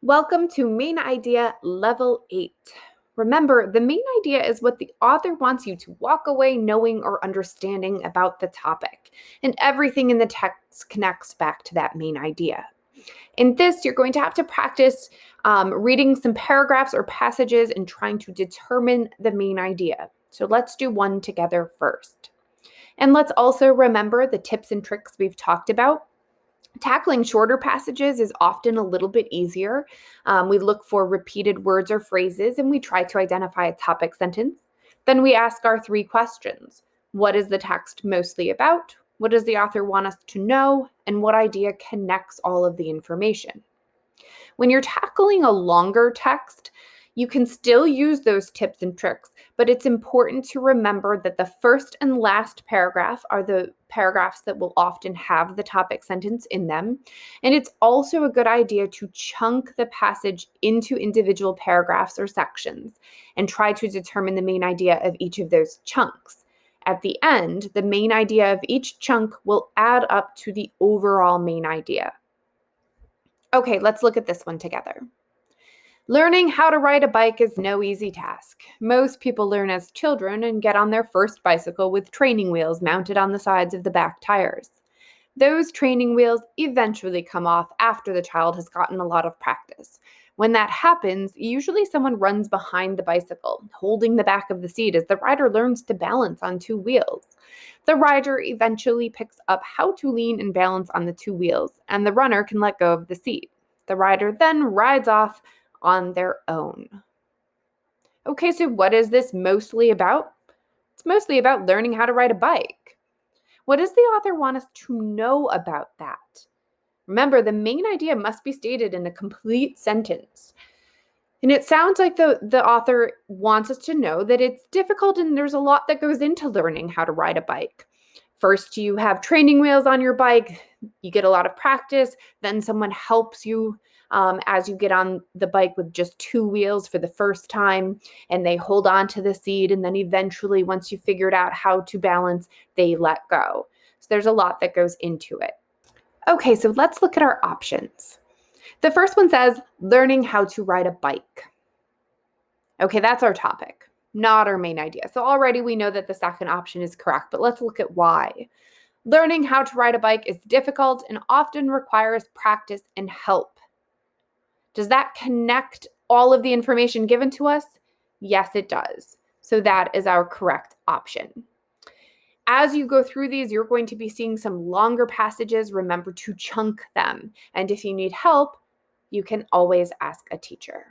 Welcome to Main Idea Level 8. Remember, the main idea is what the author wants you to walk away knowing or understanding about the topic, and everything in the text connects back to that main idea. In this, you're going to have to practice reading some paragraphs or passages and trying to determine the main idea. So let's do one together first. And let's also remember the tips and tricks we've talked about. Tackling shorter passages is often a little bit easier. We look for repeated words or phrases and we try to identify a topic sentence. Then we ask our three questions. What is the text mostly about? What does the author want us to know? And what idea connects all of the information? When you're tackling a longer text, you can still use those tips and tricks, but it's important to remember that the first and last paragraph are the paragraphs that will often have the topic sentence in them. And it's also a good idea to chunk the passage into individual paragraphs or sections and try to determine the main idea of each of those chunks. At the end, the main idea of each chunk will add up to the overall main idea. Okay, let's look at this one together. Learning how to ride a bike is no easy task. Most people learn as children and get on their first bicycle with training wheels mounted on the sides of the back tires. Those training wheels eventually come off after the child has gotten a lot of practice. When that happens, usually someone runs behind the bicycle, holding the back of the seat as the rider learns to balance on two wheels. The rider eventually picks up how to lean and balance on the two wheels, and the runner can let go of the seat. The rider then rides off on their own. Okay, so what is this mostly about? It's mostly about learning how to ride a bike. What does the author want us to know about that? Remember, the main idea must be stated in a complete sentence. And it sounds like the author wants us to know that it's difficult and there's a lot that goes into learning how to ride a bike. First, you have training wheels on your bike, you get a lot of practice, then someone helps you as you get on the bike with just two wheels for the first time, and they hold on to the seat, and then eventually, once you figured out how to balance, they let go. So there's a lot that goes into it. Okay, so let's look at our options. The first one says, learning how to ride a bike. Okay, that's our topic, not our main idea. So already we know that the second option is correct, but let's look at why. Learning how to ride a bike is difficult and often requires practice and help. Does that connect all of the information given to us? Yes, it does. So that is our correct option. As you go through these, you're going to be seeing some longer passages. Remember to chunk them. And if you need help, you can always ask a teacher.